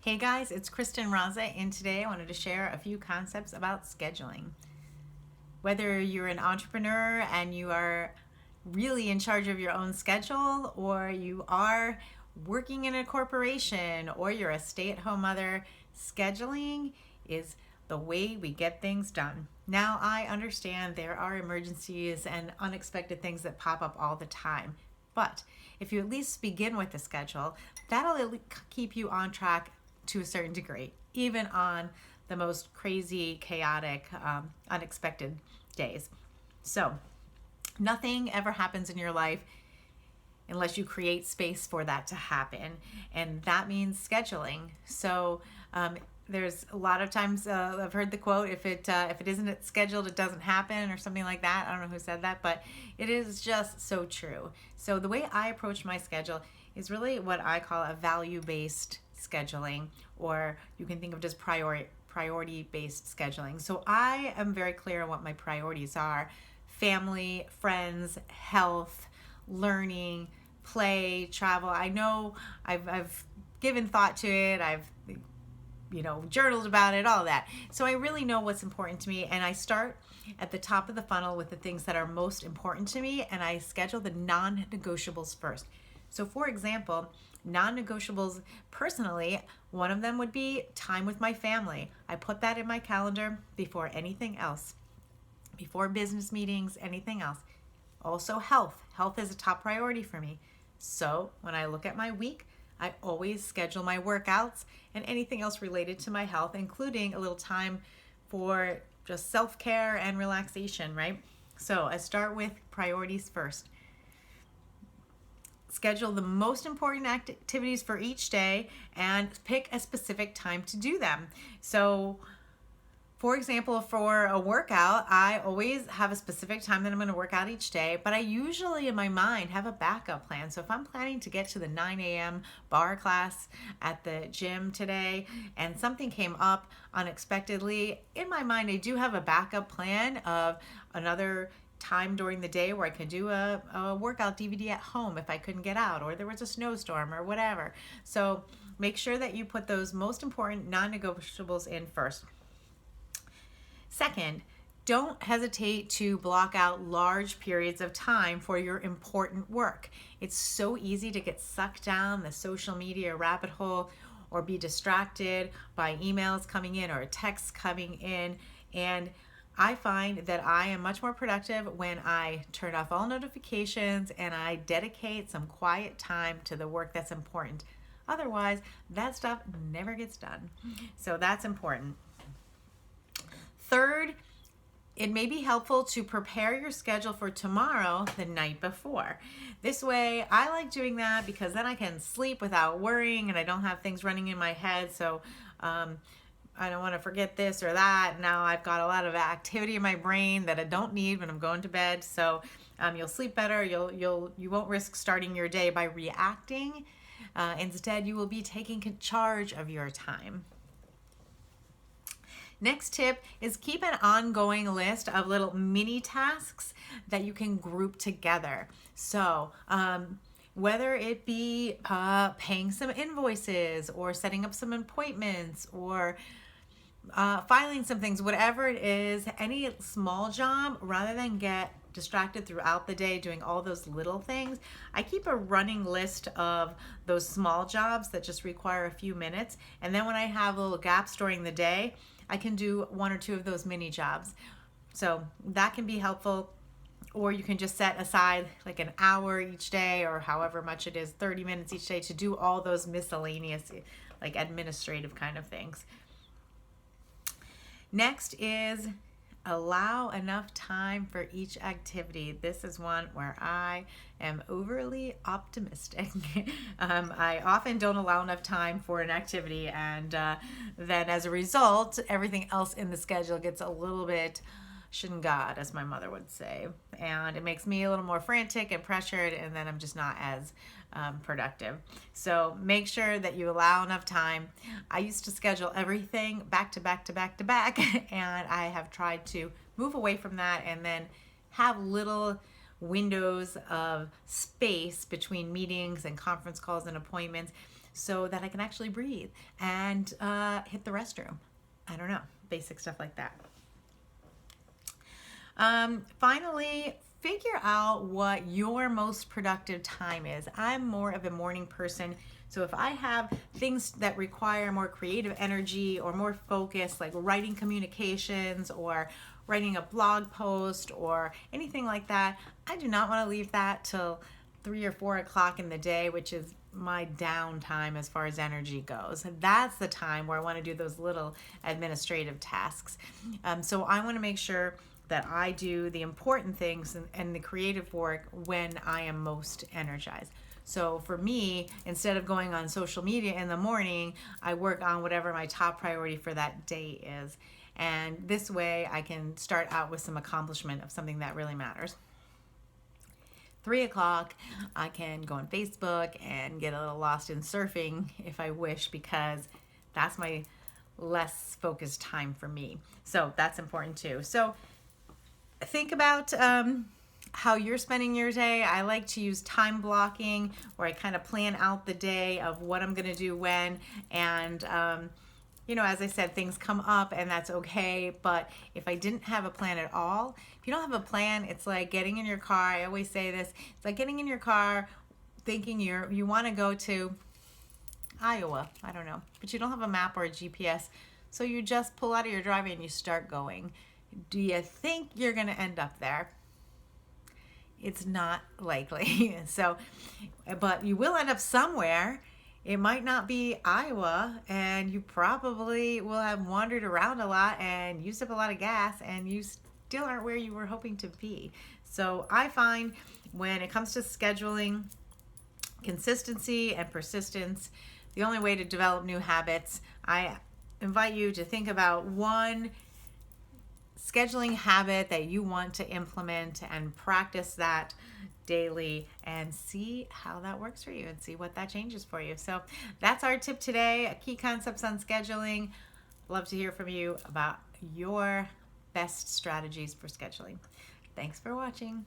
Hey guys, it's Kristen Raza, and today I wanted to share a few concepts about scheduling. Whether you're an entrepreneur and you are really in charge of your own schedule, or you are working in a corporation, or you're a stay-at-home mother, scheduling is the way we get things done. Now, I understand there are emergencies and unexpected things that pop up all the time, but if you at least begin with a schedule, that'll keep you on track to a certain degree, even on the most crazy, chaotic, unexpected days. So, nothing ever happens in your life unless you create space for that to happen, and that means scheduling. So, there's a lot of times I've heard the quote, if it isn't scheduled, it doesn't happen, or something like that. I don't know who said that, but it is just so true. So the way I approach my schedule is really what I call a value-based scheduling, or you can think of it as priority-based scheduling. So I am very clear on what my priorities are: family, friends, health, learning, play, travel. I know I've given thought to it. I've journaled about it, all that. So I really know what's important to me, and I start at the top of the funnel with the things that are most important to me, and I schedule the non-negotiables first. So for example, non-negotiables personally, one of them would be time with my family. I put that in my calendar before anything else, before business meetings, anything else. Also health. Health is a top priority for me. So when I look at my week, I always schedule my workouts and anything else related to my health, including a little time for just self-care and relaxation, right? So I start with priorities first. Schedule the most important activities for each day and pick a specific time to do them. So for example, for a workout, I always have a specific time that I'm going to work out each day, but I usually in my mind have a backup plan. So if I'm planning to get to the 9 a.m. bar class at the gym today and something came up unexpectedly, in my mind I do have a backup plan of another time during the day where I could do a workout DVD at home if I couldn't get out, or there was a snowstorm or whatever. So make sure that you put those most important non-negotiables in first. Second, don't hesitate to block out large periods of time for your important work. It's so easy to get sucked down the social media rabbit hole or be distracted by emails coming in or texts coming in. And I find that I am much more productive when I turn off all notifications and I dedicate some quiet time to the work that's important. Otherwise, that stuff never gets done. So that's important. Third, it may be helpful to prepare your schedule for tomorrow the night before. This way, I like doing that because then I can sleep without worrying and I don't have things running in my head. So I don't want to forget this or that. Now I've got a lot of activity in my brain that I don't need when I'm going to bed. So you'll sleep better. You won't risk starting your day by reacting. Instead, you will be taking charge of your time. Next tip is keep an ongoing list of little mini tasks that you can group together. So whether it be paying some invoices or setting up some appointments or filing some things, whatever it is, any small job, rather than get distracted throughout the day doing all those little things, I keep a running list of those small jobs that just require a few minutes. And then when I have little gaps during the day, I can do one or two of those mini jobs. So that can be helpful. Or you can just set aside like an hour each day, or however much it is, 30 minutes each day, to do all those miscellaneous, like administrative kind of things. Next is allow enough time for each activity. This is one where I am overly optimistic. I often don't allow enough time for an activity, and then as a result, everything else in the schedule gets a little bit shingad, as my mother would say, and it makes me a little more frantic and pressured, and then I'm just not as productive. So make sure that you allow enough time. I used to schedule everything back to back to back to back, and I have tried to move away from that and then have little windows of space between meetings and conference calls and appointments so that I can actually breathe and hit the restroom. I don't know, basic stuff like that. Finally, figure out what your most productive time is. I'm more of a morning person. So if I have things that require more creative energy or more focus, like writing communications or writing a blog post or anything like that, I do not want to leave that till 3 or 4 o'clock in the day, which is my downtime as far as energy goes. That's the time where I want to do those little administrative tasks. So I want to make sure that I do the important things and the creative work when I am most energized. So for me, instead of going on social media in the morning, I work on whatever my top priority for that day is. And this way I can start out with some accomplishment of something that really matters. 3 o'clock, I can go on Facebook and get a little lost in surfing if I wish, because that's my less focused time for me. So that's important too. So think about how you're spending your day. I like to use time blocking, where I kind of plan out the day of what I'm going to do when, and as I said, things come up and that's okay. But if I didn't have a plan at all, if you don't have a plan, it's like getting in your car. I always say this. It's like getting in your car thinking you want to go to Iowa. I don't know. But you don't have a map or a GPS. So you just pull out of your driveway and you start going. Do you think you're going to end up there? It's not likely. So, but you will end up somewhere. It might not be Iowa, and you probably will have wandered around a lot and used up a lot of gas, and you still aren't where you were hoping to be. So I find when it comes to scheduling, consistency and persistence, the only way to develop new habits, I invite you to think about one scheduling habit that you want to implement and practice that daily and see how that works for you and see what that changes for you. So that's our tip today, key concepts on scheduling. Love to hear from you about your best strategies for scheduling. Thanks for watching.